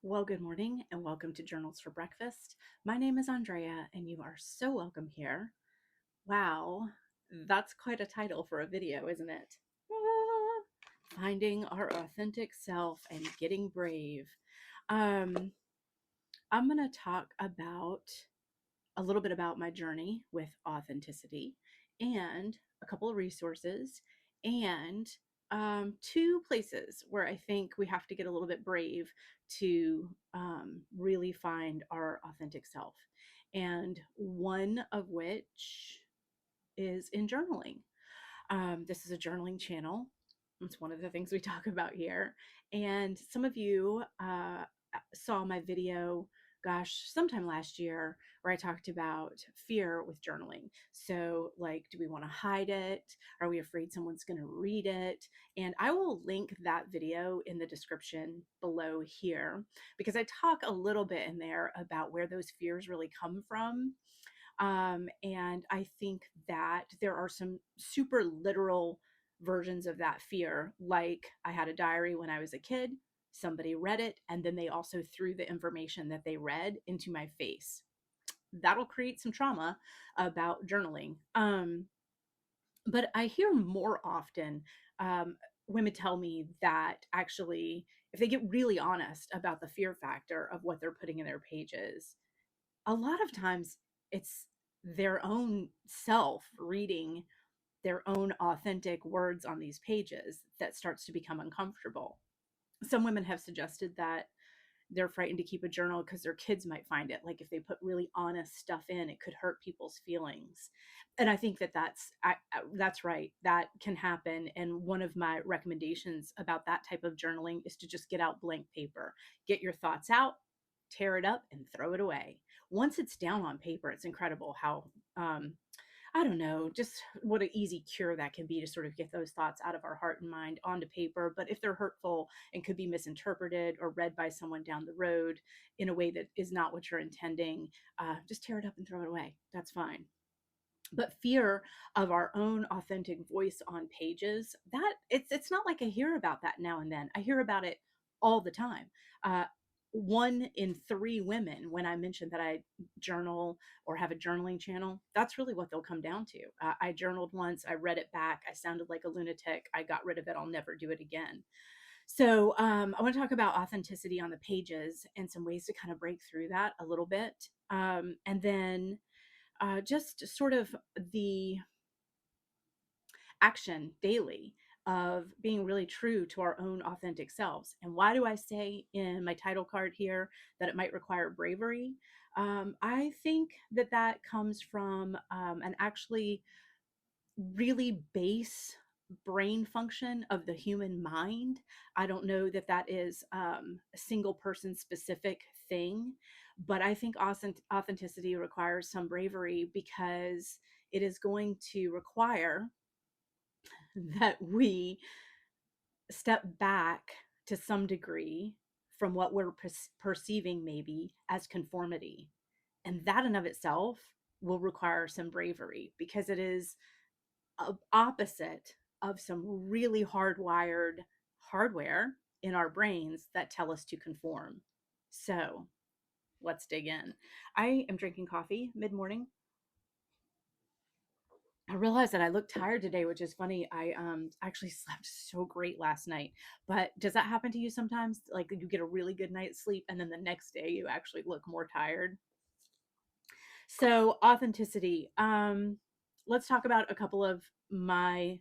Well, good morning and welcome to Journals for Breakfast. My name is Andrea and you are so welcome here. Wow, that's quite a title for a video, isn't it? Finding our authentic self and getting brave. Um, I'm going to talk about a little bit about my journey with authenticity and a couple of resources and two places where I think we have to get a little bit brave to really find our authentic self. And one of which is in journaling. This is a journaling channel. It's one of the things we talk about here. And some of you saw my video, gosh, sometime last year, where I talked about fear with journaling. So, like, do we want to hide it? Are we afraid someone's going to read it? And I will link that video in the description below here because I talk a little bit in there about where those fears really come from. And I think that there are some super literal versions of that fear. Like, I had a diary when I was a kid, somebody read it, and then they also threw the information that they read into my face. That'll create some trauma about journaling. But I hear more often women tell me that actually, if they get really honest about the fear factor of what they're putting in their pages, a lot of times it's their own self reading their own authentic words on these pages that starts to become uncomfortable. Some women have suggested that they're frightened to keep a journal because their kids might find it. Like, if they put really honest stuff in, it could hurt people's feelings. And I think that that's right. That can happen. And one of my recommendations about that type of journaling is to just get out blank paper, get your thoughts out, tear it up, and throw it away. Once it's down on paper, it's incredible how I don't know, just what an easy cure that can be to sort of get those thoughts out of our heart and mind onto paper. But if they're hurtful and could be misinterpreted or read by someone down the road in a way that is not what you're intending, just tear it up and throw it away. That's fine. But fear of our own authentic voice on pages, that it's not like I hear about that now and then. I hear about it all the time. uh, 1 in 3 women, when I mentioned that I journal or have a journaling channel, that's really what they'll come down to. I journaled once, I read it back, I sounded like a lunatic, I got rid of it, I'll never do it again. So I want to talk about authenticity on the pages and some ways to kind of break through that a little bit. And then just sort of the action daily of being really true to our own authentic selves. And why do I say in my title card here that it might require bravery? I think that that comes from an actually really base brain function of the human mind. I don't know that that is a single person specific thing, but I think authenticity requires some bravery because it is going to require that we step back to some degree from what we're perceiving maybe as conformity. And that in of itself will require some bravery because it is opposite of some really hardwired hardware in our brains that tell us to conform. So let's dig in. I am drinking coffee mid morning. I realized that I look tired today, which is funny. I actually slept so great last night. But does that happen to you sometimes? Like, you get a really good night's sleep and then the next day you actually look more tired. So authenticity. Let's talk about a couple of my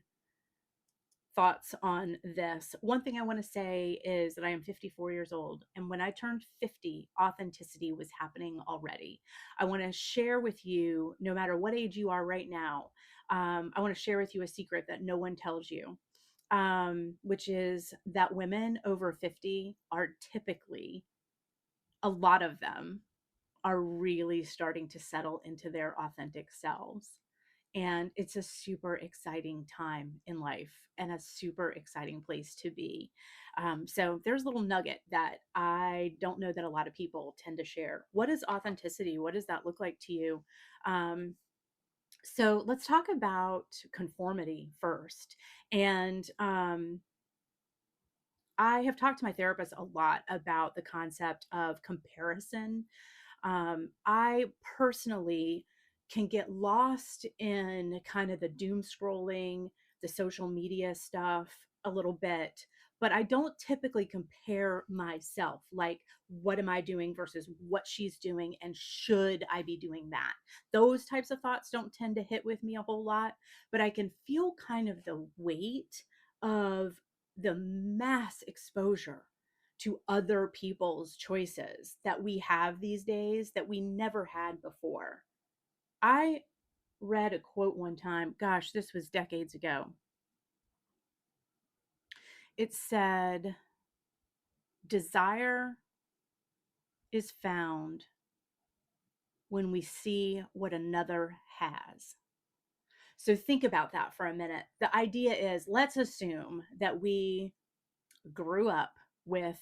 thoughts on this. One thing I want to say is that I am 54 years old, and when I turned 50, authenticity was happening already. I want to share with you, no matter what age you are right now, I want to share with you a secret that no one tells you, which is that women over 50 are typically, a lot of them, are really starting to settle into their authentic selves. And it's a super exciting time in life and a super exciting place to be. So there's a little nugget that I don't know that a lot of people tend to share. What is authenticity? What does that look like to you? So let's talk about conformity first. And I have talked to my therapist a lot about the concept of comparison. I personally can get lost in kind of the doom scrolling, the social media stuff a little bit, but I don't typically compare myself. Like, what am I doing versus what she's doing? And should I be doing that? Those types of thoughts don't tend to hit with me a whole lot, but I can feel kind of the weight of the mass exposure to other people's choices that we have these days that we never had before. I read a quote one time, gosh, this was decades ago. It said, desire is found when we see what another has. So think about that for a minute. The idea is, let's assume that we grew up with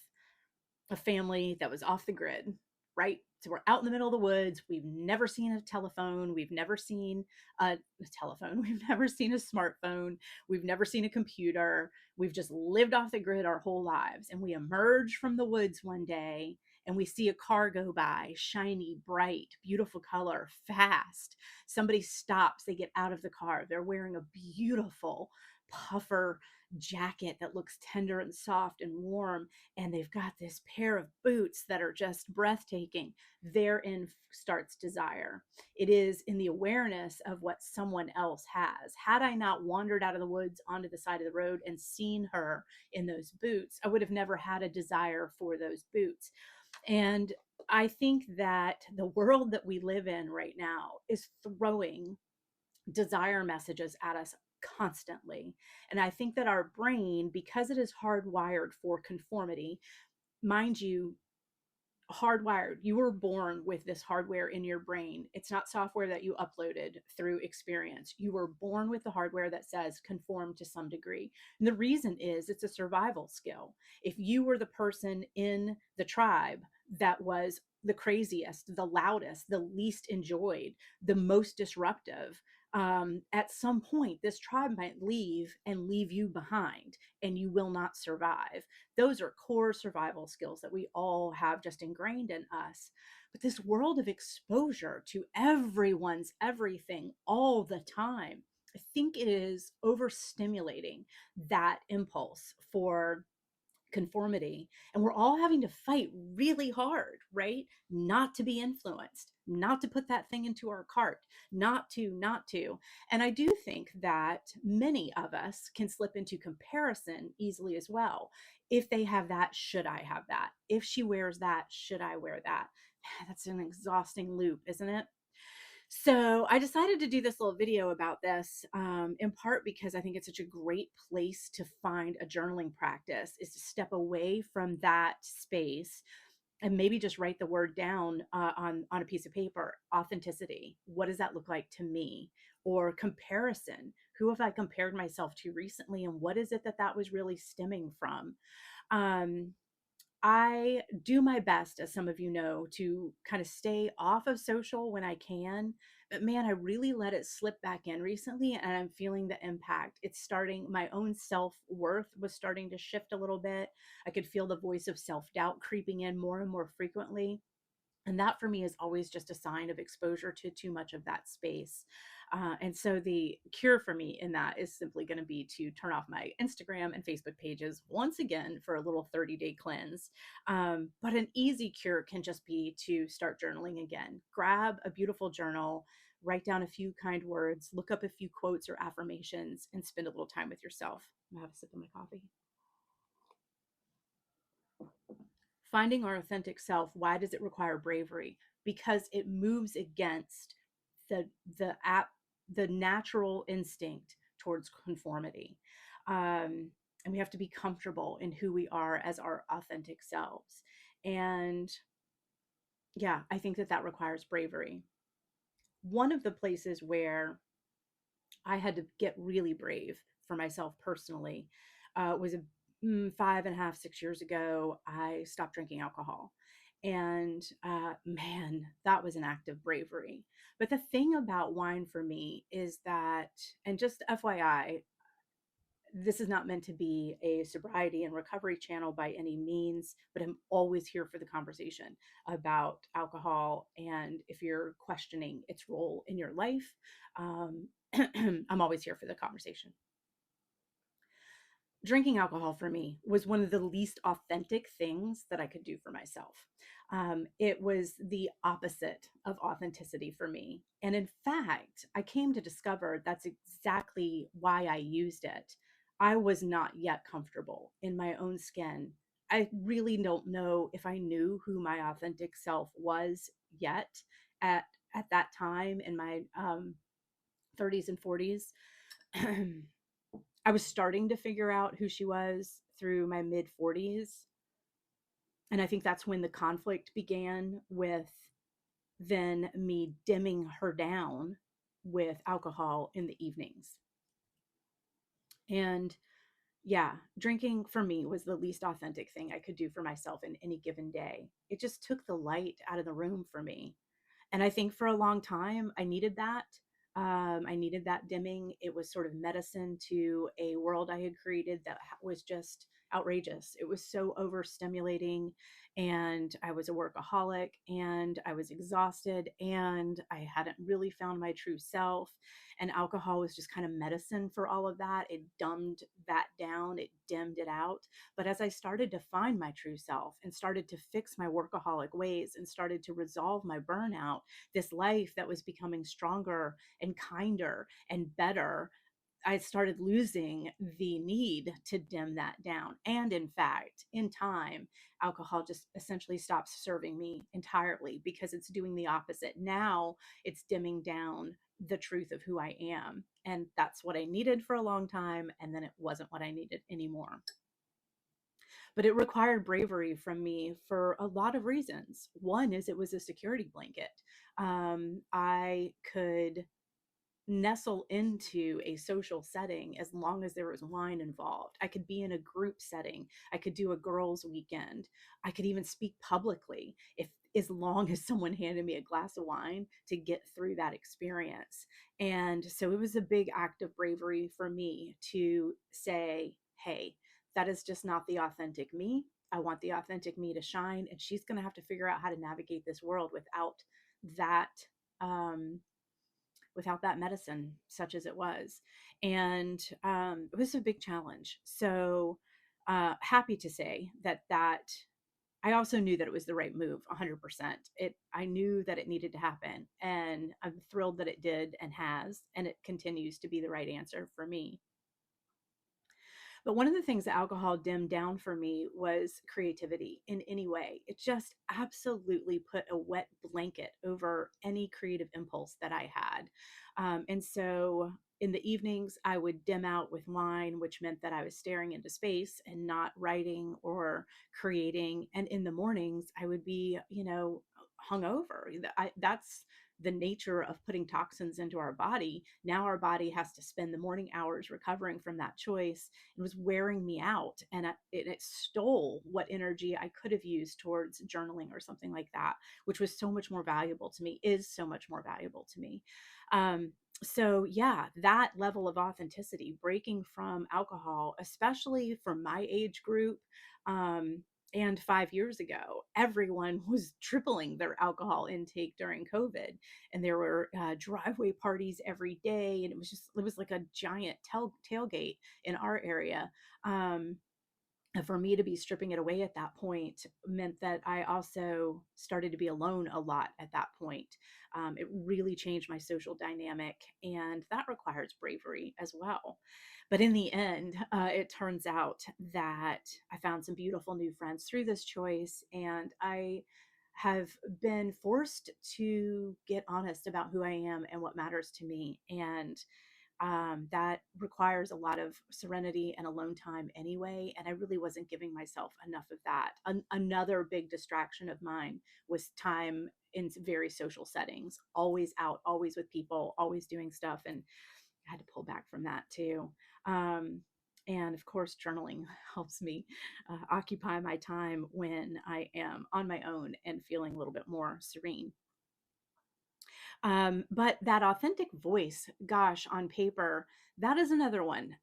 a family that was off the grid, right? So we're out in the middle of the woods. We've never seen a telephone. We've never seen a telephone. We've never seen a smartphone. We've never seen a computer. We've just lived off the grid our whole lives. And we emerge from the woods one day and we see a car go by, shiny, bright, beautiful color, fast. Somebody stops, they get out of the car. They're wearing a beautiful puffer jacket that looks tender and soft and warm, and they've got this pair of boots that are just breathtaking. Therein starts desire. It is in the awareness of what someone else has. Had I not wandered out of the woods onto the side of the road and seen her in those boots, I would have never had a desire for those boots. And I think that the world that we live in right now is throwing desire messages at us constantly. And I think that our brain, because it is hardwired for conformity, mind you, hardwired. You were born with this hardware in your brain. It's not software that you uploaded through experience. You were born with the hardware that says conform to some degree. And the reason is it's a survival skill. If you were the person in the tribe that was the craziest, the loudest, the least enjoyed, the most disruptive, at some point, this tribe might leave and leave you behind, and you will not survive. Those are core survival skills that we all have just ingrained in us. But this world of exposure to everyone's everything all the time, I think it is overstimulating that impulse for conformity. And we're all having to fight really hard, right? Not to be influenced, not to put that thing into our cart, not to. And I do think that many of us can slip into comparison easily as well. If they have that, should I have that? If she wears that, should I wear that? That's an exhausting loop, isn't it? So I decided to do this little video about this, in part because I think it's such a great place to find a journaling practice, is to step away from that space and maybe just write the word down, on a piece of paper. Authenticity. What does that look like to me? Or comparison. Who have I compared myself to recently, and what is it that that was really stemming from? Um, I do my best, as some of you know, to kind of stay off of social when I can. But man, I really let it slip back in recently, and I'm feeling the impact. It's starting, my own self worth was starting to shift a little bit. I could feel the voice of self doubt creeping in more and more frequently. And that for me is always just a sign of exposure to too much of that space. And so the cure for me in that is simply going to be to turn off my Instagram and Facebook pages once again for a little 30-day cleanse. But an easy cure can just be to start journaling again. Grab a beautiful journal, write down a few kind words, look up a few quotes or affirmations, and spend a little time with yourself. I'm going to have a sip of my coffee. Finding our authentic self, why does it require bravery? Because it moves against the the app the natural instinct towards conformity. And we have to be comfortable in who we are as our authentic selves. And yeah, I think that that requires bravery. One of the places where I had to get really brave for myself personally, was 5.5, 6 years ago. I stopped drinking alcohol. And man, that was an act of bravery. But the thing about wine for me is that, and just FYI, this is not meant to be a sobriety and recovery channel by any means, but I'm always here for the conversation about alcohol. And if you're questioning its role in your life, um, I'm always here for the conversation. Drinking alcohol for me was one of the least authentic things that I could do for myself. It was the opposite of authenticity for me. And in fact, I came to discover that's exactly why I used it. I was not yet comfortable in my own skin. I really don't know if I knew who my authentic self was yet at at that time in my 30s and 40s. I was starting to figure out who she was through my mid 40s. And I think that's when the conflict began with then me dimming her down with alcohol in the evenings. And yeah, drinking for me was the least authentic thing I could do for myself in any given day. It just took the light out of the room for me. And I think for a long time, I needed that. I needed that dimming. It was sort of medicine to a world I had created that was just outrageous. It was so overstimulating. And I was a workaholic and I was exhausted and I hadn't really found my true self. And alcohol was just kind of medicine for all of that. It dumbed that down, it dimmed it out. But as I started to find my true self and started to fix my workaholic ways and started to resolve my burnout, this life that was becoming stronger and kinder and better, I started losing the need to dim that down. And in fact, in time, alcohol just essentially stops serving me entirely because it's doing the opposite. Now it's dimming down the truth of who I am. And that's what I needed for a long time. And then it wasn't what I needed anymore. But it required bravery from me for a lot of reasons. One is it was a security blanket. I could nestle into a social setting as long as there was wine involved. I could be in a group setting. I could do a girls' weekend. I could even speak publicly if as long as someone handed me a glass of wine to get through that experience. And so it was a big act of bravery for me to say, hey, that is just not the authentic me. I want the authentic me to shine, and she's going to have to figure out how to navigate this world that um, without that medicine, such as it was. And it was a big challenge. So happy to say that I also knew that it was the right move 100%. I knew that it needed to happen, and I'm thrilled that it did and has, and it continues to be the right answer for me. But one of the things that alcohol dimmed down for me was creativity in any way. It just absolutely put a wet blanket over any creative impulse that I had. And so in the evenings, I would dim out with wine, which meant that I was staring into space and not writing or creating. And in the mornings, I would be, hungover. That's the nature of putting toxins into our body. Now our body has to spend the morning hours recovering from that choice. It was wearing me out, and it stole what energy I could have used towards journaling or something like that, which was so much more valuable to me, is so much more valuable to me. So yeah, that level of authenticity, breaking from alcohol, especially for my age group, and 5 years ago, everyone was tripling their alcohol intake during COVID, and there were driveway parties every day, and it was like a giant tailgate in our area. And for me to be stripping it away at that point meant that I also started to be alone a lot at that point. It really changed my social dynamic, and that requires bravery as well. But in the end, it turns out that I found some beautiful new friends through this choice, and I have been forced to get honest about who I am and what matters to me. And that requires a lot of serenity and alone time anyway. And I really wasn't giving myself enough of that. Another big distraction of mine was time in very social settings, always out, always with people, always doing stuff. And I had to pull back from that too. Um, and of course, journaling helps me occupy my time when I am on my own and feeling a little bit more serene. But that authentic voice, gosh, on paper, that is another one.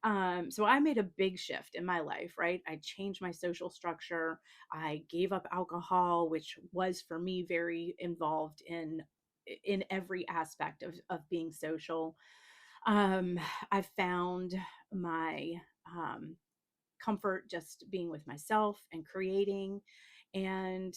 So I made a big shift in my life, right? I changed my social structure. I gave up alcohol, which was for me very involved in every aspect of being social. Um, I found my comfort just being with myself and creating. And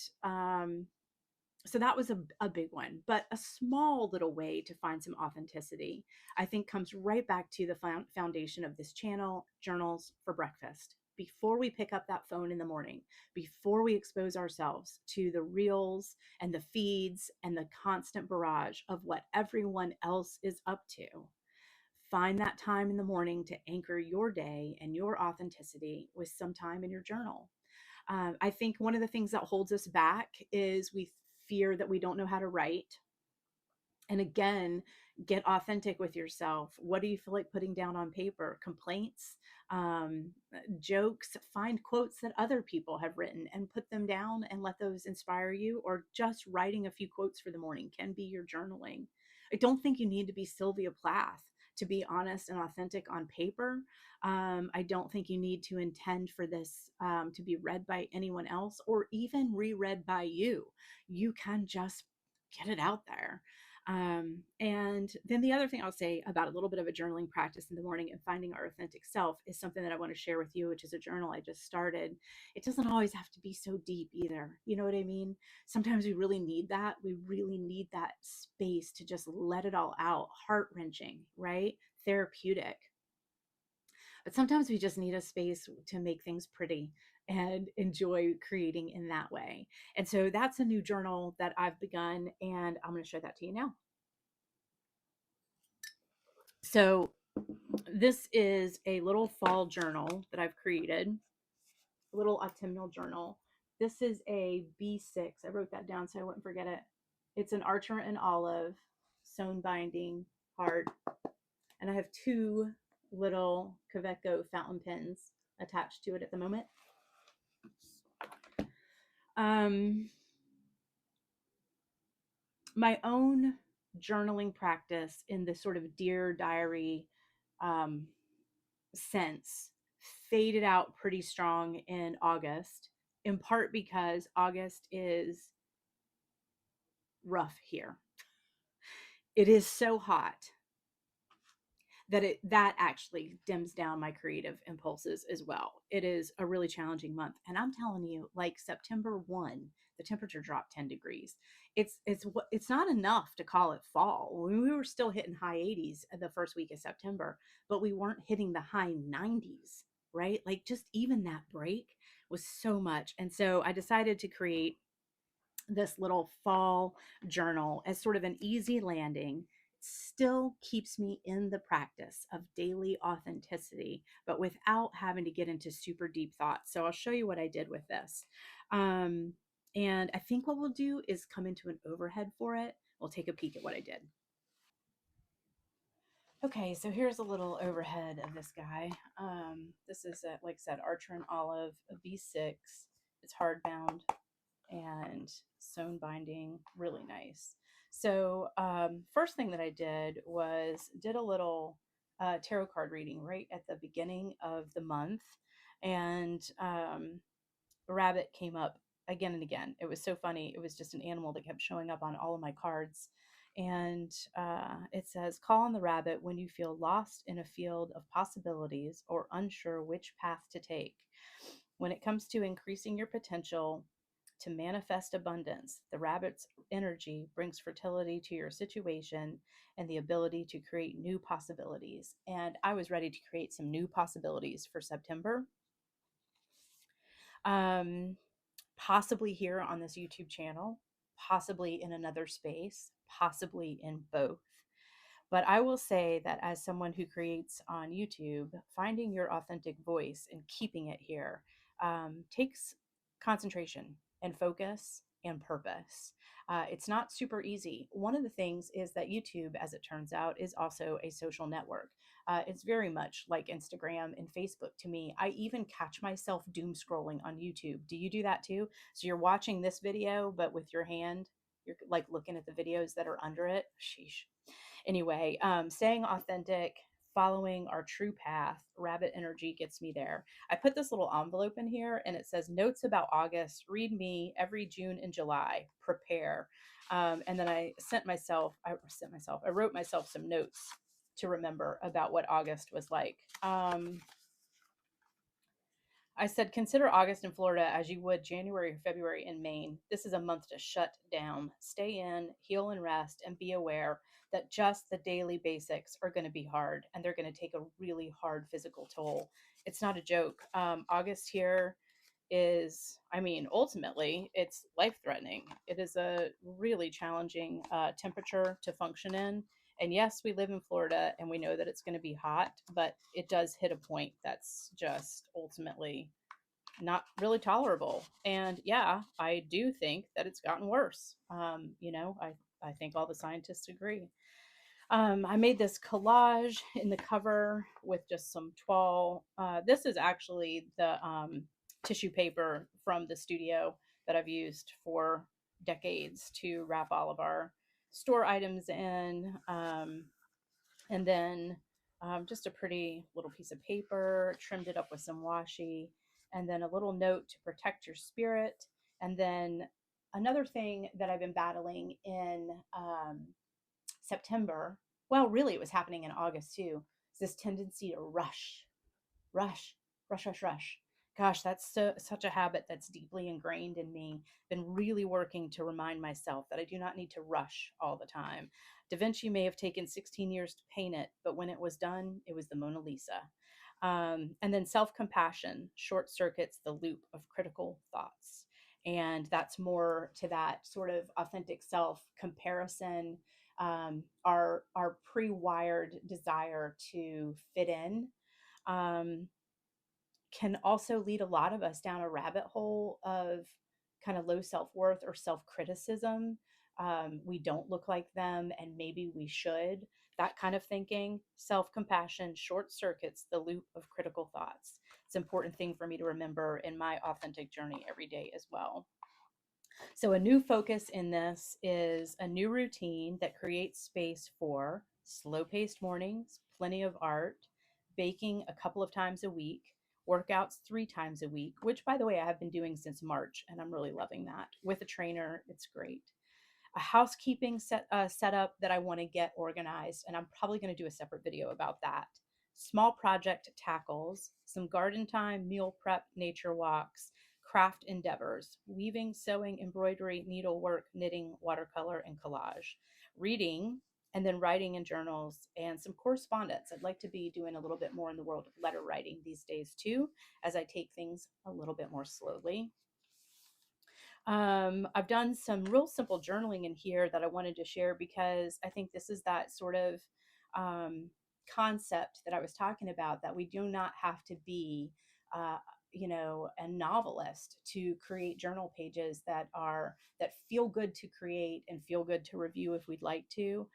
so that was a big one, but a small little way to find some authenticity, I think, comes right back to the foundation of this channel: journals for breakfast. Before we pick up that phone in the morning, before we expose ourselves to the reels and the feeds and the constant barrage of what everyone else is up to, find that time in the morning to anchor your day and your authenticity with some time in your journal. I think one of the things that holds us back is we fear that we don't know how to write. And again, get authentic with yourself. What do you feel like putting down on paper? Complaints, jokes, find quotes that other people have written and put them down and let those inspire you. Or just writing a few quotes for the morning can be your journaling. I don't think you need to be Sylvia Plath to be honest and authentic on paper. I don't think you need to intend for this to be read by anyone else or even reread by you. You can just get it out there. And then the other thing I'll say about a little bit of a journaling practice in the morning and finding our authentic self is something that I want to share with you, which is a journal I just started. It doesn't always have to be so deep either. You know what I mean? Sometimes we really need that. We really need that space to just let it all out. Heart wrenching, right? Therapeutic. But sometimes we just need a space to make things pretty and enjoy creating in that way. And so that's a new journal that I've begun, and I'm going to show that to you now. So this is a little fall journal that I've created, a little autumnal journal. This is a B6. I wrote that down so I wouldn't forget it. It's an Archer&Olive sewn binding, hard, and I have two little Kaveco fountain pens attached to it at the moment. Um, my own journaling practice in this sort of Dear Diary um, sense faded out pretty strong in August, in part because August is rough here. It is so hot that actually dims down my creative impulses as well. It is a really challenging month, and I'm telling you, like September 1, the temperature dropped 10 degrees. It's not enough to call it fall. We were still hitting high 80s the first week of September, but we weren't hitting the high 90s, right? Like, just even that break was so much. And so I decided to create this little fall journal as sort of an easy landing. Still keeps me in the practice of daily authenticity, but without having to get into super deep thoughts. So I'll show you what I did with this. And I think what we'll do is come into an overhead for it. We'll take a peek at what I did. Okay, so here's a little overhead of this guy. This is, like I said, Archer&Olive V6. It's hardbound and sewn binding, really nice. So first thing that I did was did a little tarot card reading right at the beginning of the month, and a rabbit came up again and again. It was so funny. It was just an animal that kept showing up on all of my cards. And it says, call on the rabbit when you feel lost in a field of possibilities or unsure which path to take. When it comes to increasing your potential to manifest abundance, the rabbit's energy brings fertility to your situation and the ability to create new possibilities. And I was ready to create some new possibilities for September. Um, Possibly here on this YouTube channel, possibly in another space, possibly in both. But I will say that as someone who creates on YouTube, finding your authentic voice and keeping it here takes concentration and focus and purpose. It's not super easy. One of the things is that YouTube, as it turns out, is also a social network. It's very much like Instagram and Facebook to me. I even catch myself doom scrolling on YouTube. Do you do that too? So you're watching this video, but with your hand, You're like looking at the videos that are under it. Sheesh. Anyway, staying authentic, following our true path, rabbit energy gets me there. I put this little envelope in here and it says notes about August, read me every June and July, prepare. And then I wrote myself some notes to remember about what August was like. I said, consider August in Florida as you would January or February in Maine. This is a month to shut down, stay in, heal and rest, and be aware that just the daily basics are going to be hard and they're going to take a really hard physical toll. It's not a joke. August here is, I mean, ultimately, it's life threatening. It is a really challenging temperature to function in. And yes, we live in Florida and we know that it's going to be hot, but it does hit a point that's just ultimately not really tolerable. And yeah, I do think that it's gotten worse. I think all the scientists agree. I made this collage in the cover with just some toile. This is actually the tissue paper from the studio that I've used for decades to wrap all of our store items in. And then just a pretty little piece of paper, trimmed it up with some washi, and then a little note to protect your spirit. And then another thing that I've been battling in September, well, really, it was happening in August too, is this tendency to rush, rush. Gosh, that's such a habit that's deeply ingrained in me. Been really working to remind myself that I do not need to rush all the time. Da Vinci may have taken 16 years to paint it, but when it was done, it was the Mona Lisa. And then self compassion short circuits the loop of critical thoughts. And that's more to that sort of authentic self comparison, our pre-wired desire to fit in, um, can also lead a lot of us down a rabbit hole of kind of low self-worth or self-criticism. We don't look like them and maybe we should. That kind of thinking. Self-compassion short circuits the loop of critical thoughts. It's an important thing for me to remember in my authentic journey every day as well. So, a new focus in this is a new routine that creates space for slow paced mornings, plenty of art, baking a couple of times a week, workouts 3 times a week, which, by the way, I have been doing since March, and I'm really loving that. With a trainer, it's great. A housekeeping setup that I want to get organized, and I'm probably going to do a separate video about that. Small project tackles, some garden time, meal prep, nature walks, craft endeavors, weaving, sewing, embroidery, needlework, knitting, watercolor, and collage, reading, and then writing in journals and some correspondence. I'd like to be doing a little bit more in the world of letter writing these days too, as I take things a little bit more slowly. I've done some real simple journaling in here that I wanted to share because I think this is that sort of um, concept that I was talking about, that we do not have to be, uh, a novelist to create journal pages that feel good to create and feel good to review if we'd like to.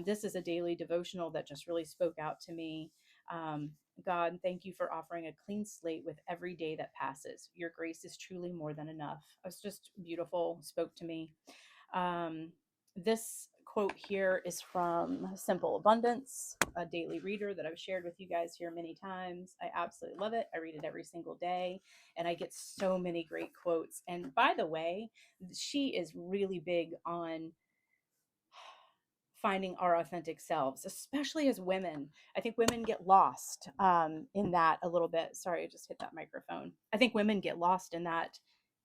This is a daily devotional that just really spoke out to me. Um, God, thank you for offering a clean slate with every day that passes. Your grace is truly more than enough. It's just beautiful, spoke to me. This quote here is from Simple Abundance, a daily reader that I've shared with you guys here many times. I absolutely love it. I read it every single day, and I get so many great quotes. And by the way, she is really big on finding our authentic selves, especially as women. I think women get lost in that a little bit. Sorry, I just hit that microphone. I think women get lost in that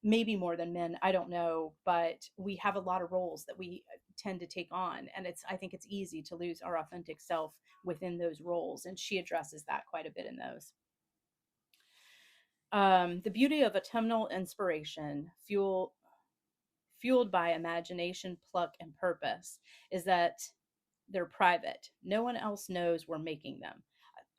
maybe more than men. I don't know, but we have a lot of roles that we tend to take on. And I think it's easy to lose our authentic self within those roles. And she addresses that quite a bit in those. The beauty of autumnal inspiration, fueled by imagination, pluck, and purpose, is that they're private. No one else knows we're making them.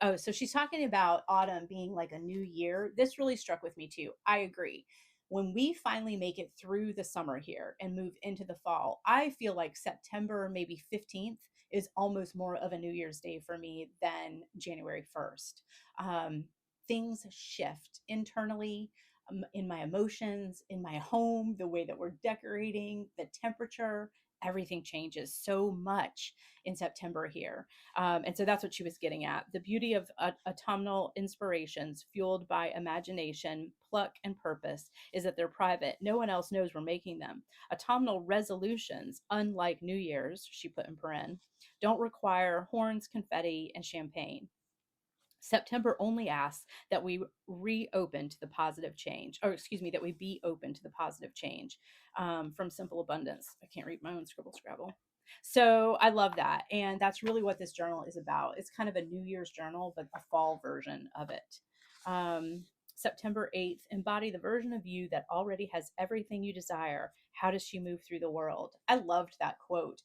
Oh, so she's talking about autumn being like a new year. This really struck with me too. I agree. When we finally make it through the summer here and move into the fall, I feel like September, maybe 15th, is almost more of a New Year's Day for me than January 1st. Um, Things shift internally. in my emotions, in my home, the way that we're decorating, the temperature. Everything changes so much in September here. And so that's what she was getting at. The beauty of autumnal inspirations fueled by imagination, pluck, and purpose is that they're private. No one else knows we're making them. Autumnal resolutions, unlike New Year's, she put in paren, don't require horns, confetti, and champagne. September only asks that we reopen to the positive change, or excuse me, that we be open to the positive change from simple abundance. I can't read my own scribble scrabble. So I love that. And that's really what this journal is about. It's kind of a New Year's journal, but a fall version of it. Um, September 8th, embody the version of you that already has everything you desire. How does she move through the world? I loved that quote.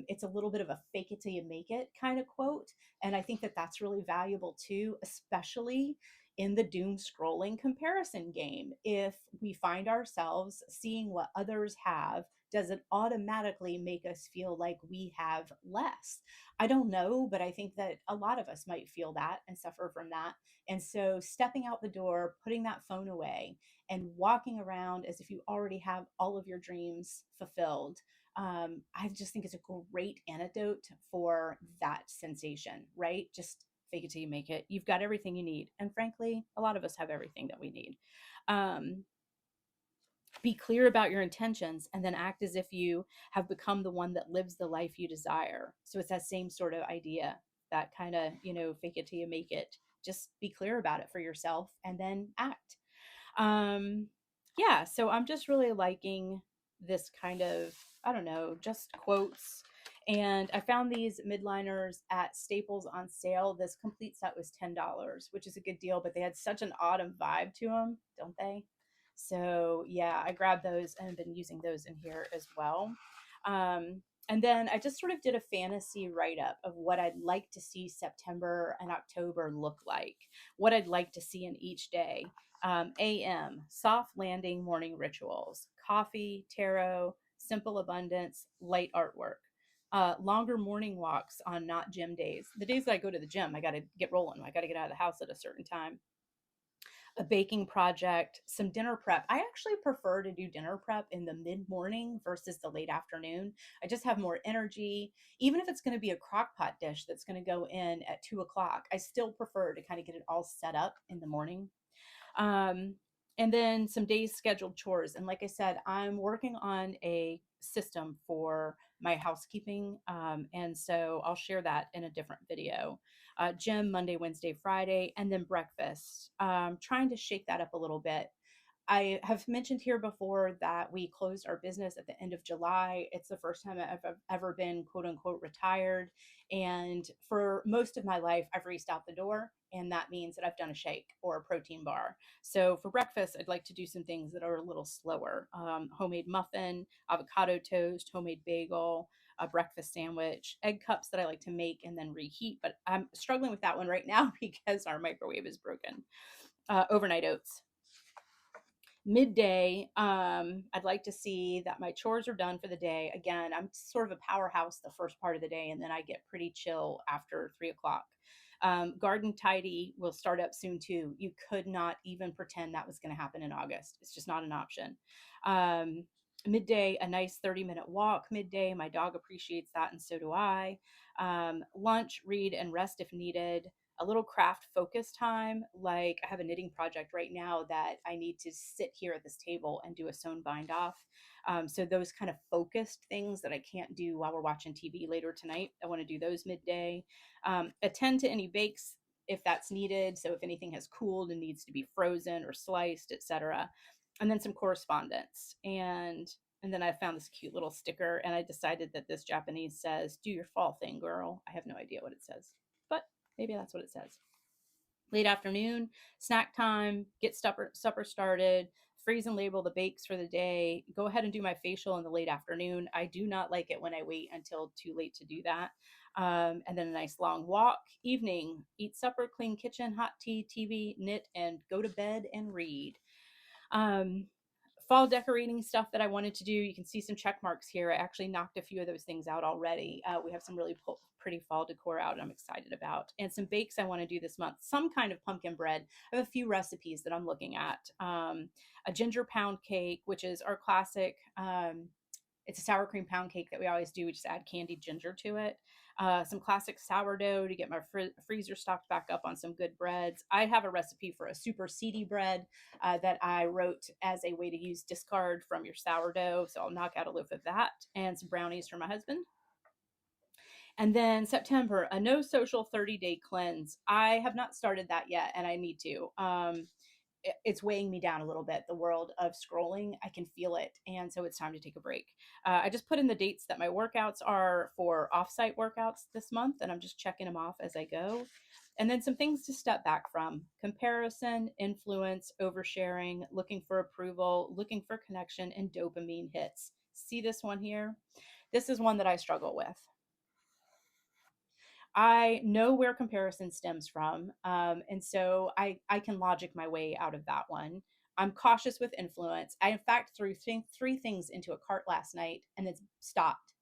It's a little bit of a fake it till you make it kind of quote. And I think that that's really valuable too, especially in the doom scrolling comparison game. If we find ourselves seeing what others have, does it automatically make us feel like we have less? I don't know, but I think that a lot of us might feel that and suffer from that. And so stepping out the door, putting that phone away, and walking around as if you already have all of your dreams fulfilled, I just think it's a great antidote for that sensation, right? Just fake it till you make it. You've got everything you need. And frankly, a lot of us have everything that we need. Um, be clear about your intentions and then act as if you have become the one that lives the life you desire. So it's that same sort of idea, that kind of, fake it till you make it. Just be clear about it for yourself and then act. um yeah, so I'm just really liking this kind of, I don't know, just quotes. And I found these midliners at Staples on sale. This complete set was $10, which is a good deal, but they had such an autumn vibe to them, don't they? So yeah, I grabbed those and have been using those in here as well. And then I just sort of did a fantasy write up of what I'd like to see September and October look like, what I'd like to see in each day. AM, soft landing morning rituals, coffee, tarot, simple abundance, light artwork. Longer morning walks on not gym days. The days that I go to the gym, I got to get rolling. I got to get out of the house at a certain time. A baking project, some dinner prep. I actually prefer to do dinner prep in the mid morning versus the late afternoon. I just have more energy. Even if it's going to be a crock pot dish that's going to go in at 2 o'clock, I still prefer to kind of get it all set up in the morning. um, and then some days scheduled chores. And like I said, I'm working on a system for my housekeeping. And so I'll share that in a different video. Gym Monday, Wednesday, Friday, and then breakfast. Trying to shake that up a little bit. I have mentioned here before that we closed our business at the end of July. It's the first time I've ever been quote unquote retired. And for most of my life, I've raced out the door. And that means that I've done a shake or a protein bar. So for breakfast, I'd like to do some things that are a little slower. Homemade muffin, avocado toast, homemade bagel, a breakfast sandwich, egg cups that I like to make and then reheat. But I'm struggling with that one right now because our microwave is broken. Overnight oats. Midday, I'd like to see that my chores are done for the day. Again, I'm sort of a powerhouse the first part of the day, and then I get pretty chill after 3 o'clock. Garden tidy will start up soon too. You could not even pretend that was going to happen in August. It's just not an option. um, Midday, a nice 30-minute walk. Midday, my dog appreciates that, and so do I. Lunch, read and rest if needed. A little craft focus time. Like I have a knitting project right now that I need to sit here at this table and do a sewn bind off. So those kind of focused things that I can't do while we're watching TV later tonight, I want to do those midday. Attend to any bakes if that's needed. So if anything has cooled and needs to be frozen or sliced, etc. And then some correspondence. And then I found this cute little sticker, and I decided that this Japanese says, "Do your fall thing, girl." I have no idea what it says, but maybe that's what it says. Late afternoon, snack time, get supper started, freeze and label the bakes for the day, go ahead and do my facial in the late afternoon. I do not like it when I wait until too late to do that. And then a nice long walk. Evening, eat supper, clean kitchen, hot tea, TV, knit, and go to bed and read. Um, fall decorating stuff that I wanted to do. You can see some check marks here. I actually knocked a few of those things out already. We have some really pretty fall decor out I'm excited about. And some bakes I want to do this month. Some kind of pumpkin bread. I have a few recipes that I'm looking at. A ginger pound cake, which is our classic. It's a sour cream pound cake that we always do. We just add candied ginger to it. Some classic sourdough to get my freezer stocked back up on some good breads. I have a recipe for a super seedy bread that I wrote as a way to use discard from your sourdough. So I'll knock out a loaf of that and some brownies for my husband. And then September, a no social 30-day cleanse. I have not started that yet, and I need to. It's weighing me down a little bit. The world of scrolling, I can feel it. And so it's time to take a break. I just put in the dates that my workouts are for offsite workouts this month, and I'm just checking them off as I go. And then some things to step back from: comparison, influence, oversharing, looking for approval, looking for connection, and dopamine hits. See this one here? This is one that I struggle with. I know where comparison stems from. And so I can logic my way out of that one. I'm cautious with influence. I, in fact, threw three things into a cart last night and then stopped,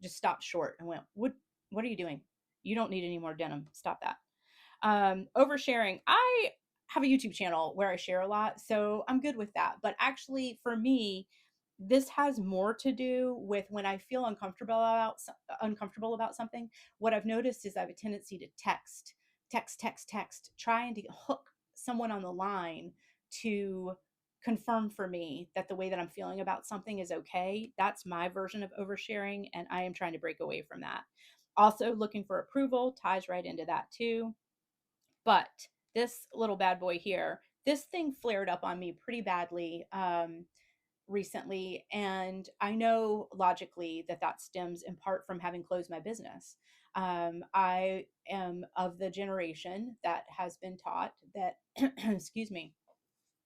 just stopped short and went, what are you doing? You don't need any more denim. Stop that. Oversharing. I have a YouTube channel where I share a lot, so I'm good with that. But actually, for me, this has more to do with when I feel uncomfortable about something. What I've noticed is I have a tendency to text, trying to hook someone on the line to confirm for me that the way that I'm feeling about something is okay. That's my version of oversharing, and I am trying to break away from that. Also, looking for approval ties right into that too. But this little bad boy here, this thing flared up on me pretty badly recently. And I know logically that that stems in part from having closed my business. I am of the generation that has been taught that, excuse me,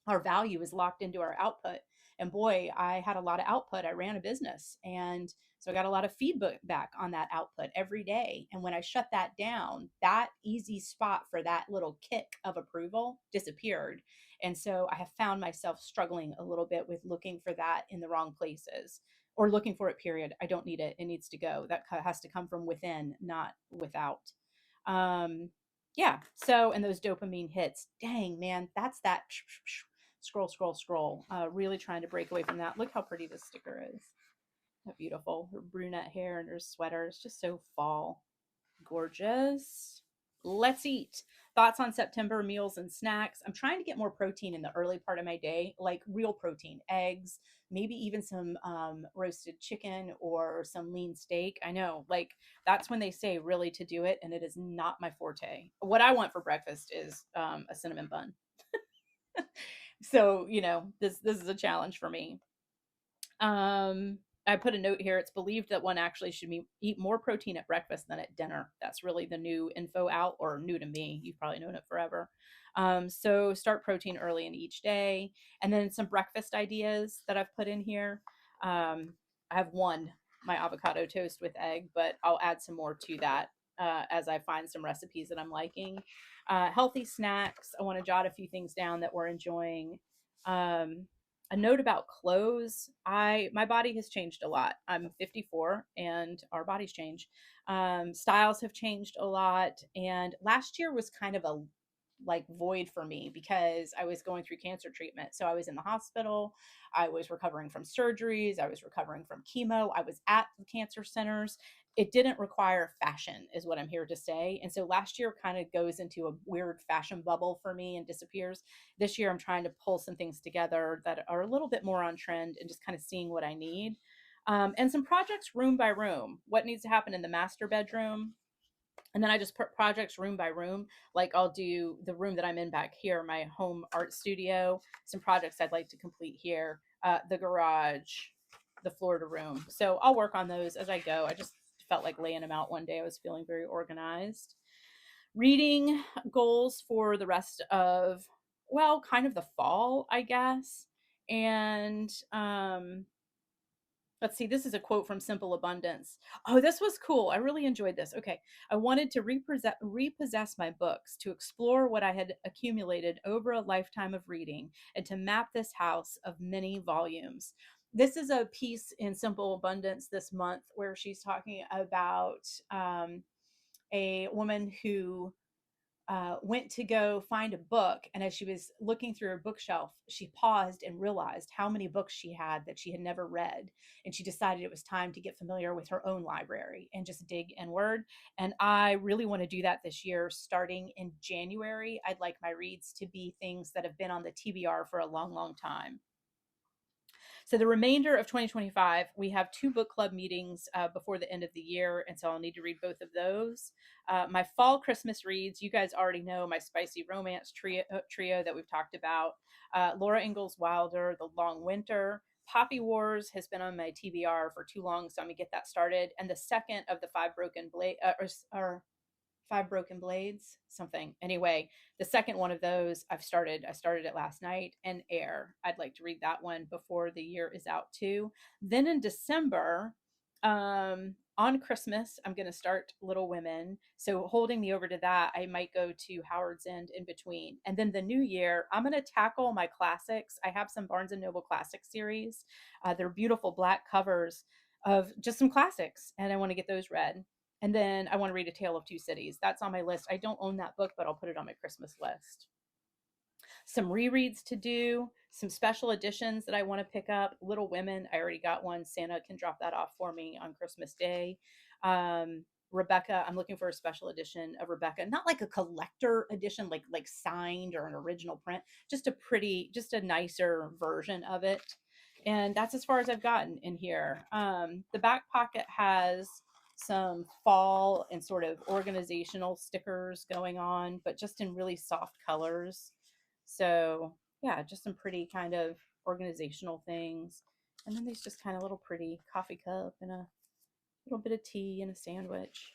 our value is locked into our output. And boy, I had a lot of output. I ran a business. And so I got a lot of feedback on that output every day. And when I shut that down, that easy spot for that little kick of approval disappeared. And so I have found myself struggling a little bit with looking for that in the wrong places, or looking for it, period. I don't need it. It needs to go. That has to come from within, not without. Um, yeah. So, and those dopamine hits, dang, man, that's that scroll. Really trying to break away from that. Look how pretty this sticker is. That beautiful. Her brunette hair and her sweater is just so fall. Gorgeous. Let's eat. Thoughts on September meals and snacks. I'm trying to get more protein in the early part of my day, like real protein, eggs, maybe even some roasted chicken or some lean steak. I know, like, that's when they say really to do it, and it is not my forte. What I want for breakfast is a cinnamon bun. So, this is a challenge for me. I put a note here. It's believed that one actually should eat more protein at breakfast than at dinner. That's really the new info out, or new to me. You've probably known it forever. So start protein early in each day. And then some breakfast ideas that I've put in here. I have one, my avocado toast with egg, but I'll add some more to that as I find some recipes that I'm liking. Healthy snacks. I want to jot a few things down that we're enjoying. A note about clothes. My body has changed a lot. I'm 54 and our bodies change. Styles have changed a lot. And last year was kind of a like void for me because I was going through cancer treatment. So I was in the hospital. I was recovering from surgeries. I was recovering from chemo. I was at the cancer centers. It didn't require fashion, is what I'm here to say. And so last year kind of goes into a weird fashion bubble for me and disappears. This year, I'm trying to pull some things together that are a little bit more on trend and just kind of seeing what I need. And some projects room by room. What needs to happen in the master bedroom? And then I just put projects room by room. Like I'll do the room that I'm in back here, my home art studio, some projects I'd like to complete here, the garage, the Florida room. So I'll work on those as I go. I just felt like laying them out one day. I was feeling very organized. Reading goals for the rest of, well, kind of the fall, I guess. And Let's see, this is a quote from Simple Abundance. Oh, this was cool. I really enjoyed this. Okay. I wanted to repossess my books, to explore what I had accumulated over a lifetime of reading, and to map this house of many volumes. This is a piece in Simple Abundance this month where she's talking about a woman who went to go find a book. And as she was looking through her bookshelf, she paused and realized how many books she had that she had never read. And she decided it was time to get familiar with her own library and just dig inward. And I really want to do that this year, starting in January. I'd like my reads to be things that have been on the TBR for a long, long time. So the remainder of 2025, we have two book club meetings before the end of the year, and so I'll need to read both of those. My fall Christmas reads, you guys already know my spicy romance trio that we've talked about. Laura Ingalls Wilder, The Long Winter. Poppy Wars has been on my TBR for too long, so I'm gonna get that started. And the second of the Five Broken Blades, something. Anyway, the second one of those I started it last night. And Air, I'd like to read that one before the year is out too. Then in December, on Christmas, I'm going to start Little Women. So holding me over to that, I might go to Howard's End in between. And then the new year, I'm going to tackle my classics. I have some Barnes and Noble classic series. They're beautiful black covers of just some classics, and I want to get those read. And then I want to read A Tale of Two Cities. That's on my list. I don't own that book, but I'll put it on my Christmas list. Some rereads to do, some special editions that I want to pick up. Little Women, I already got one. Santa can drop that off for me on Christmas Day. Rebecca, I'm looking for a special edition of Rebecca, not like a collector edition, like signed or an original print, just a nicer version of it. And that's as far as I've gotten in here. The back pocket has some fall and sort of organizational stickers going on, but just in really soft colors. So yeah, just some pretty kind of organizational things. And then these just kind of little pretty coffee cup and a little bit of tea and a sandwich.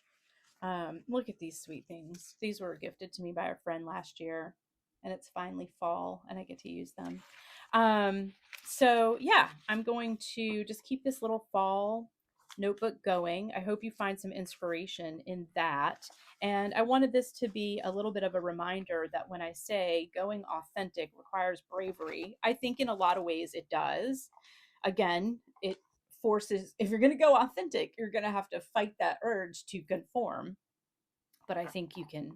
Look at these sweet things. These were gifted to me by a friend last year, and it's finally fall and I get to use them. So yeah, I'm going to just keep this little fall notebook going. I hope you find some inspiration in that. And I wanted this to be a little bit of a reminder that when I say going authentic requires bravery, I think in a lot of ways it does. Again, it forces, if you're going to go authentic, you're going to have to fight that urge to conform. But I think you can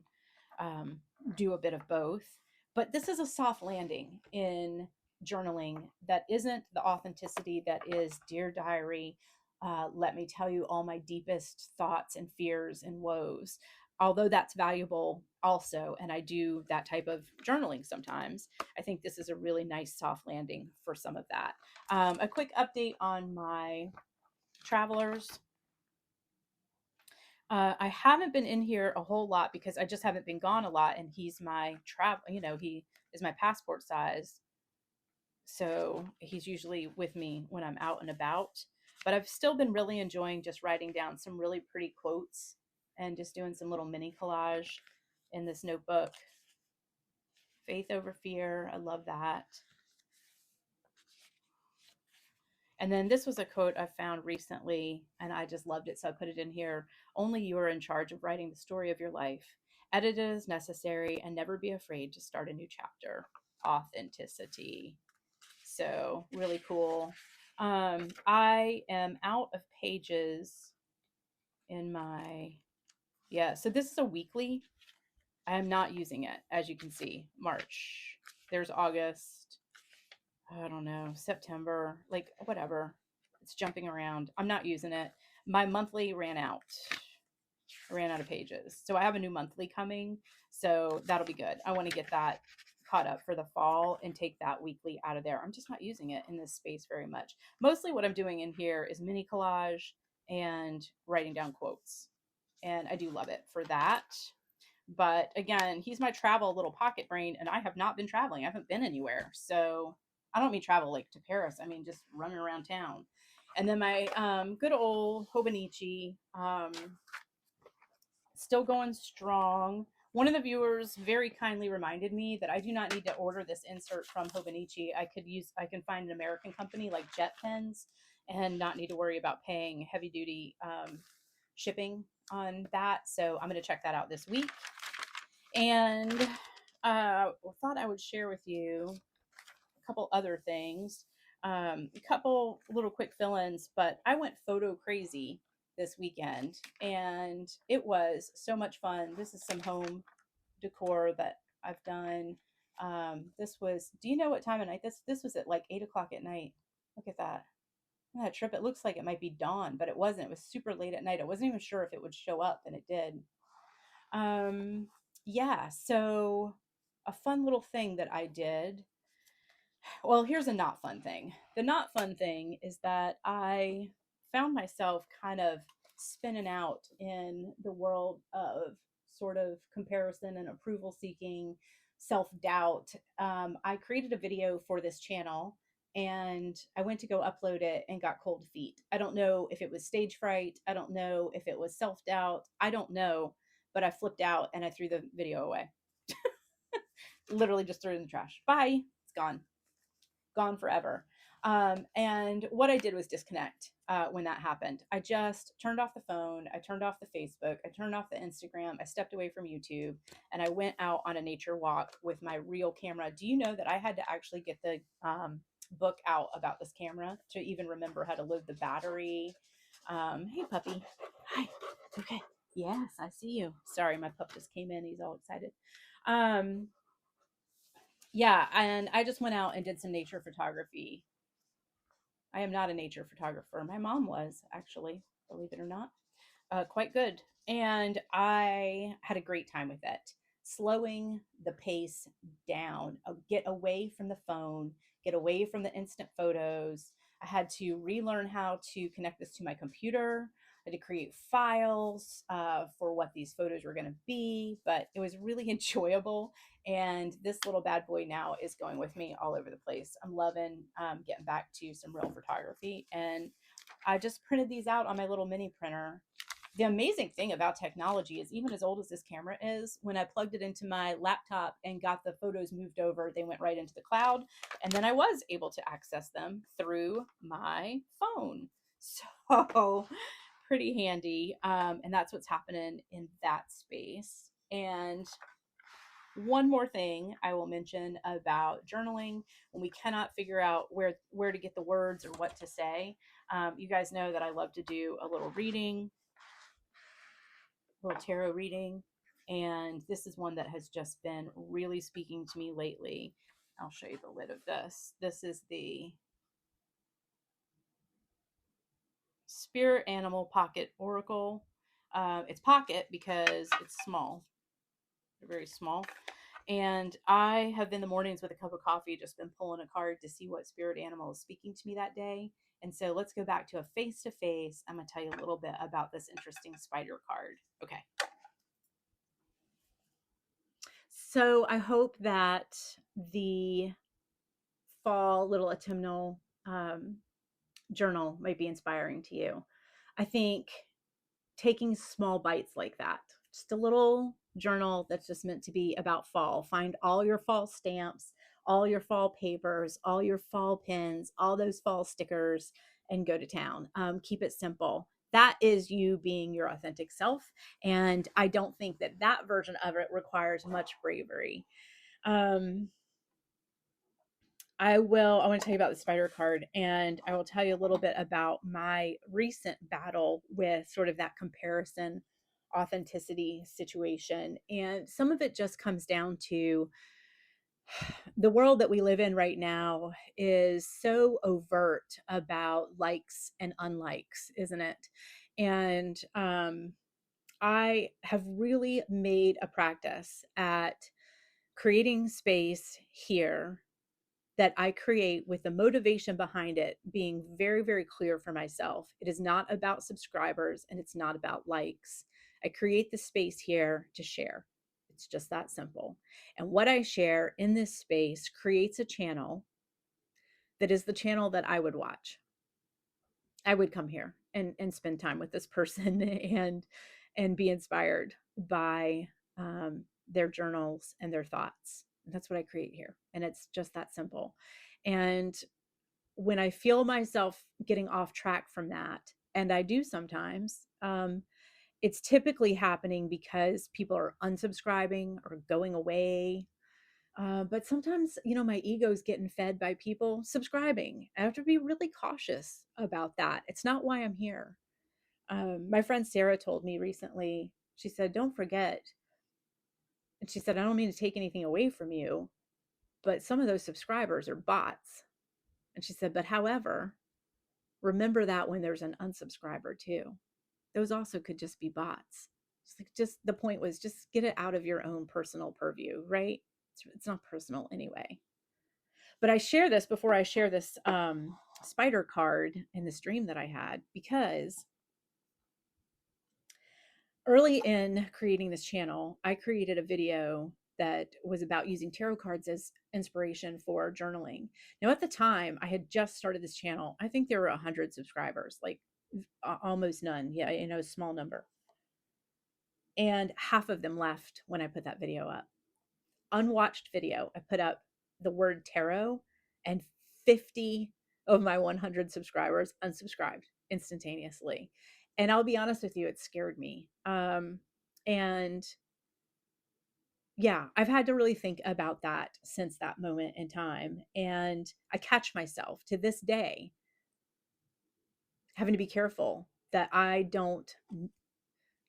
um, do a bit of both. But this is a soft landing in journaling that isn't the authenticity that is Dear Diary. Let me tell you all my deepest thoughts and fears and woes. Although that's valuable also, and I do that type of journaling sometimes, I think this is a really nice soft landing for some of that. A quick update on my travelers. I haven't been in here a whole lot because I just haven't been gone a lot, and he's my travel. He is my passport size, so he's usually with me when I'm out and about. But I've still been really enjoying just writing down some really pretty quotes and just doing some little mini collage in this notebook. Faith over fear. I love that. And then this was a quote I found recently, and I just loved it, so I put it in here. Only you are in charge of writing the story of your life. Edit it as necessary, and never be afraid to start a new chapter. Authenticity. So really cool. I am out of pages in my so this is a weekly. I am not using it, as you can see. March. There's August. I don't know, September, like whatever. It's jumping around. I'm not using it. My monthly ran out. I ran out of pages. So I have a new monthly coming. So that'll be good. I want to get that caught up for the fall and take that weekly out of there. I'm just not using it in this space very much. Mostly what I'm doing in here is mini collage and writing down quotes. And I do love it for that. But again, he's my travel little pocket brain, and I have not been traveling. I haven't been anywhere. So I don't mean travel like to Paris. I mean just running around town. And then my good old Hobonichi, still going strong. One of the viewers very kindly reminded me that I do not need to order this insert from Hobonichi. I can find an American company like Jet Pens and not need to worry about paying heavy duty shipping on that. So I'm going to check that out this week. And thought I would share with you a couple other things, a couple little quick fill-ins. But I went photo crazy this weekend, and it was so much fun. This is some home decor that I've done. This was. Do you know what time of night this was? At like 8 o'clock at night. Look at that. That trip. It looks like it might be dawn, but it wasn't. It was super late at night. I wasn't even sure if it would show up, and it did. Um, yeah. So a fun little thing that I did. Well, here's a not fun thing. The not fun thing is that I found myself kind of spinning out in the world of sort of comparison and approval seeking, self doubt. I created a video for this channel and I went to go upload it and got cold feet. I don't know if it was stage fright. I don't know if it was self doubt. I don't know, but I flipped out and I threw the video away. Literally just threw it in the trash. Bye. It's gone forever. And what I did was disconnect when that happened. I just turned off the phone. I turned off the Facebook. I turned off the Instagram. I stepped away from YouTube and I went out on a nature walk with my real camera. Do you know that I had to actually get the book out about this camera to even remember how to load the battery? Hey, puppy. Hi. Okay. Yes, I see you. Sorry, my pup just came in. He's all excited. Um, yeah, and I just went out and did some nature photography. I am not a nature photographer. My mom was, actually, believe it or not, quite good. And I had a great time with it. Slowing the pace down, get away from the phone, get away from the instant photos. I had to relearn how to connect this to my computer. I had to create files for what these photos were going to be, but it was really enjoyable. And this little bad boy now is going with me all over the place. I'm loving getting back to some real photography. And I just printed these out on my little mini printer. The amazing thing about technology is, even as old as this camera is, when I plugged it into my laptop and got the photos moved over, they went right into the cloud. And then I was able to access them through my phone. So pretty handy. And that's what's happening in that space. And one more thing I will mention about journaling: when we cannot figure out where to get the words or what to say. You guys know that I love to do a little reading, a little tarot reading, and this is one that has just been really speaking to me lately. I'll show you the lid of this. This is the Spirit Animal Pocket Oracle. It's pocket because it's small. They're very small. And I have, in the mornings with a cup of coffee, just been pulling a card to see what spirit animal is speaking to me that day. And so let's go back to a face to face. I'm going to tell you a little bit about this interesting spider card. Okay. So I hope that the fall little autumnal journal might be inspiring to you. I think taking small bites like that, just a little journal that's just meant to be about fall. Find all your fall stamps, all your fall papers, all your fall pins, all those fall stickers, and go to town. Keep it simple. That is you being your authentic self. And I don't think that that version of it requires much bravery. Um, I want to tell you about the spider card, and I will tell you a little bit about my recent battle with sort of that comparison authenticity situation. And some of it just comes down to the world that we live in right now is so overt about likes and unlikes, isn't it? And I have really made a practice at creating space here that I create with the motivation behind it being very, very clear for myself. It is not about subscribers and it's not about likes. I create the space here to share. It's just that simple. And what I share in this space creates a channel that is the channel that I would watch. I would come here and spend time with this person and be inspired by their journals and their thoughts. And that's what I create here. And it's just that simple. And when I feel myself getting off track from that, and I do sometimes, it's typically happening because people are unsubscribing or going away. But sometimes, my ego's getting fed by people subscribing. I have to be really cautious about that. It's not why I'm here. My friend Sarah told me recently, she said, don't forget. And she said, I don't mean to take anything away from you, but some of those subscribers are bots. And she said, but however, remember that when there's an unsubscriber too. Those also could just be bots. Just the point was just get it out of your own personal purview, right? It's not personal anyway. But I share this before I share this spider card in this dream that I had, because early in creating this channel, I created a video that was about using tarot cards as inspiration for journaling. Now, at the time, I had just started this channel. I think there were 100 subscribers, like almost none. Yeah, a small number. And half of them left when I put that video up. Unwatched video. I put up the word tarot, and 50 of my 100 subscribers unsubscribed instantaneously. And I'll be honest with you, it scared me. And yeah, I've had to really think about that since that moment in time. And I catch myself to this day having to be careful that I don't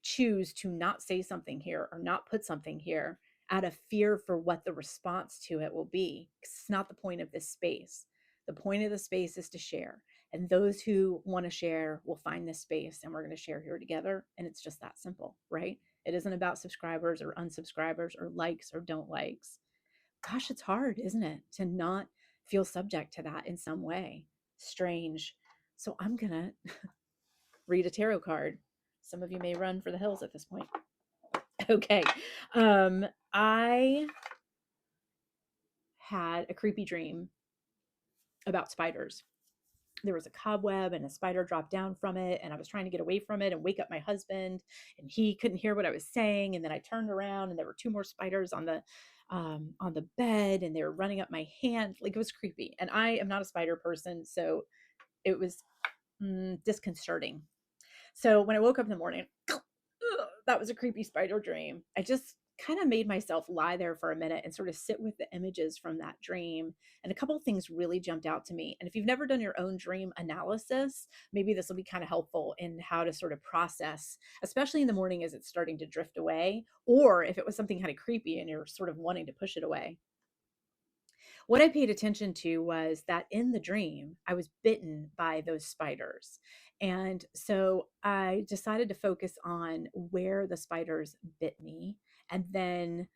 choose to not say something here or not put something here out of fear for what the response to it will be. It's not the point of this space. The point of the space is to share. And those who want to share will find this space, and we're going to share here together. And it's just that simple, right? It isn't about subscribers or unsubscribers or likes or don't likes. Gosh, it's hard, isn't it, to not feel subject to that in some way? Strange. So I'm going to read a tarot card. Some of you may run for the hills at this point. Okay. I had a creepy dream about spiders. There was a cobweb and a spider dropped down from it, and I was trying to get away from it and wake up my husband, and he couldn't hear what I was saying. And then I turned around and there were two more spiders on the bed, and they were running up my hand. Like, it was creepy. And I am not a spider person, so it was disconcerting. So when I woke up in the morning, that was a creepy spider dream. I just kind of made myself lie there for a minute and sort of sit with the images from that dream. And a couple of things really jumped out to me. And if you've never done your own dream analysis, maybe this will be kind of helpful in how to sort of process, especially in the morning as it's starting to drift away, or if it was something kind of creepy and you're sort of wanting to push it away. What I paid attention to was that in the dream, I was bitten by those spiders. And so I decided to focus on where the spiders bit me, and then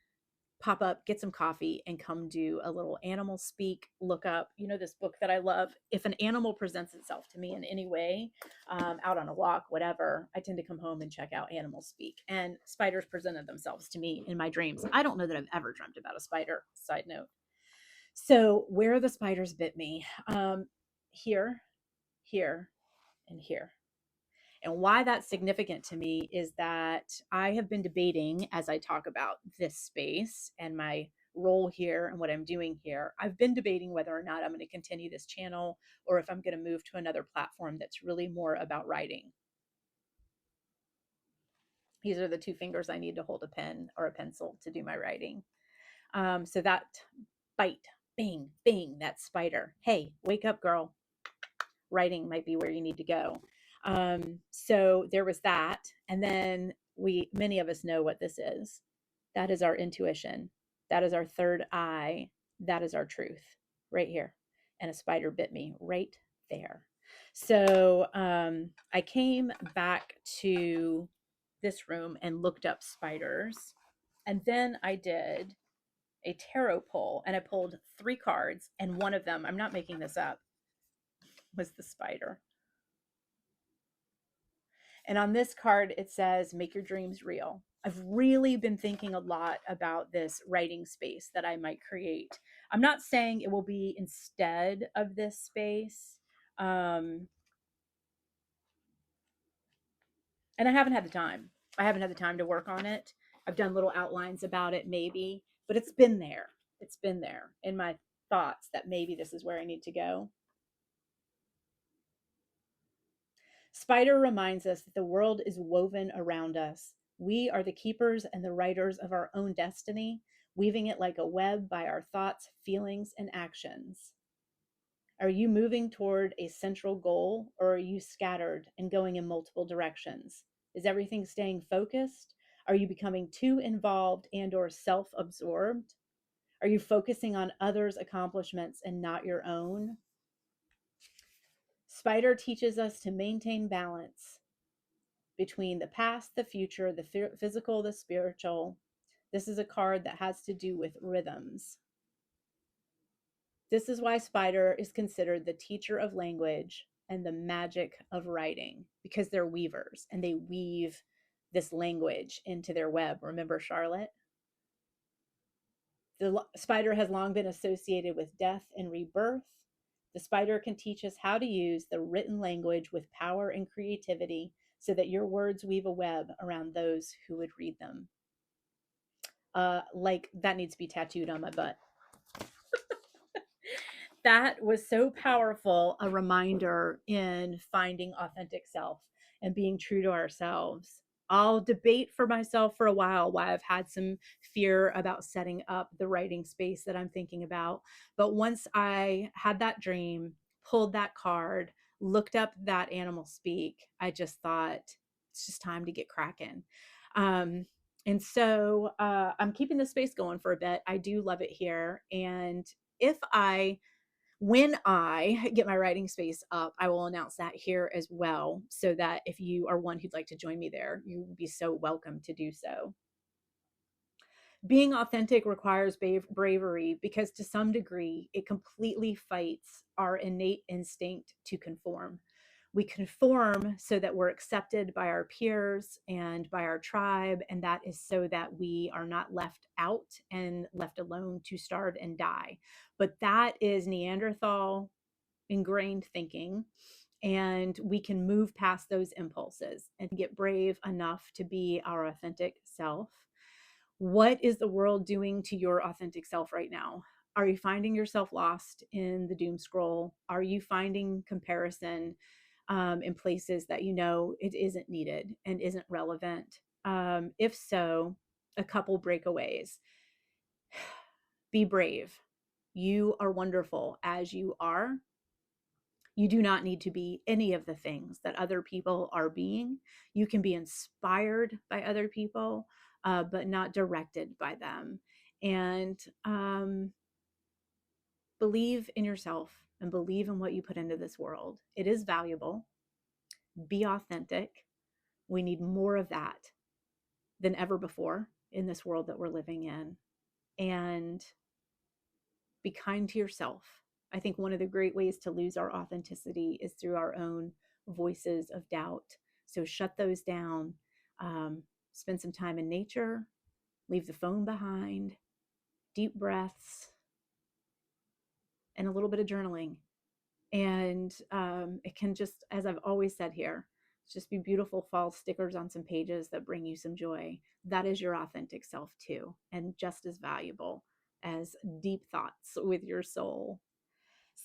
pop up, get some coffee, and come do a little animal speak. Look up, this book that I love. If an animal presents itself to me in any way, out on a walk, whatever, I tend to come home and check out Animal Speak. And spiders presented themselves to me in my dreams. I don't know that I've ever dreamt about a spider, side note. So where the spiders bit me, here, here, and here. And why that's significant to me is that I have been debating, as I talk about this space and my role here and what I'm doing here, I've been debating whether or not I'm going to continue this channel, or if I'm going to move to another platform that's really more about writing. These are the two fingers I need to hold a pen or a pencil to do my writing. So that bite, bing, bing, that spider. Hey, wake up, girl. Writing might be where you need to go. So there was that. And then many of us know what this is. That is our intuition. That is our third eye. That is our truth right here. And a spider bit me right there. So I came back to this room and looked up spiders. And then I did a tarot pull, and I pulled 3 cards. And one of them, I'm not making this up, was the spider. And on this card, it says, make your dreams real. I've really been thinking a lot about this writing space that I might create. I'm not saying it will be instead of this space. And I haven't had the time. I haven't had the time to work on it. I've done little outlines about it, maybe, but it's been there. It's been there in my thoughts that maybe this is where I need to go. Spider reminds us that the world is woven around us. We are the keepers and the writers of our own destiny, weaving it like a web by our thoughts, feelings, and actions. Are you moving toward a central goal, or are you scattered and going in multiple directions? Is everything staying focused? Are you becoming too involved and or self-absorbed? Are you focusing on others' accomplishments and not your own? Spider teaches us to maintain balance between the past, the future, the physical, the spiritual. This is a card that has to do with rhythms. This is why Spider is considered the teacher of language and the magic of writing, because they're weavers and they weave this language into their web. Remember Charlotte? The spider has long been associated with death and rebirth. The spider can teach us how to use the written language with power and creativity so that your words weave a web around those who would read them. Like that needs to be tattooed on my butt. That was so powerful, a reminder in finding authentic self and being true to ourselves. I'll debate for myself for a while why I've had some fear about setting up the writing space that I'm thinking about. But once I had that dream, pulled that card, looked up that animal speak, I just thought it's just time to get cracking. Um, and so I'm keeping the space going for a bit. I do love it here. And if I when I get my writing space up, I will announce that here as well, so that if you are one who'd like to join me there, you would be so welcome to do so. Being authentic requires bravery because, to some degree, it completely fights our innate instinct to conform. We conform so that we're accepted by our peers and by our tribe, and that is so that we are not left out and left alone to starve and die. But that is Neanderthal ingrained thinking, and we can move past those impulses and get brave enough to be our authentic self. What is the world doing to your authentic self right now? Are you finding yourself lost in the doom scroll? Are you finding comparison in places that you know it isn't needed and isn't relevant? If so, a couple breakaways. Be brave. You are wonderful as you are. You do not need to be any of the things that other people are being. You can be inspired by other people, but not directed by them. And believe in yourself and believe in what you put into this world. It is valuable. Be authentic. We need more of that than ever before in this world that we're living in. And be kind to yourself. I think one of the great ways to lose our authenticity is through our own voices of doubt. So shut those down, spend some time in nature, leave the phone behind, deep breaths, and a little bit of journaling. And it can just, as I've always said here, just be beautiful fall stickers on some pages that bring you some joy. That is your authentic self too, and just as valuable as deep thoughts with your soul.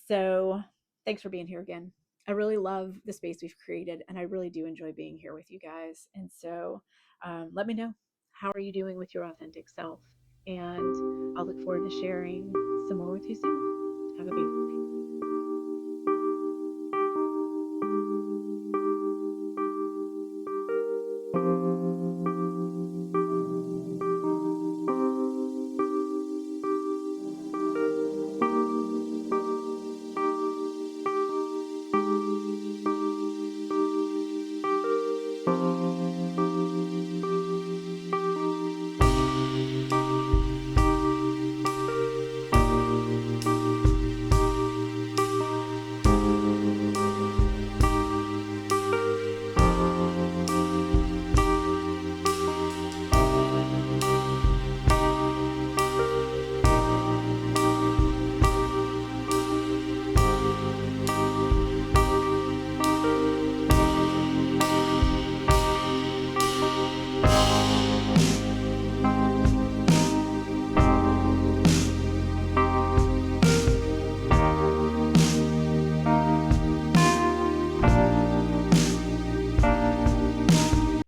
So thanks for being here again. I really love the space we've created, and I really do enjoy being here with you guys. And so let me know, how are you doing with your authentic self? And I'll look forward to sharing some more with you soon. Have a beautiful day.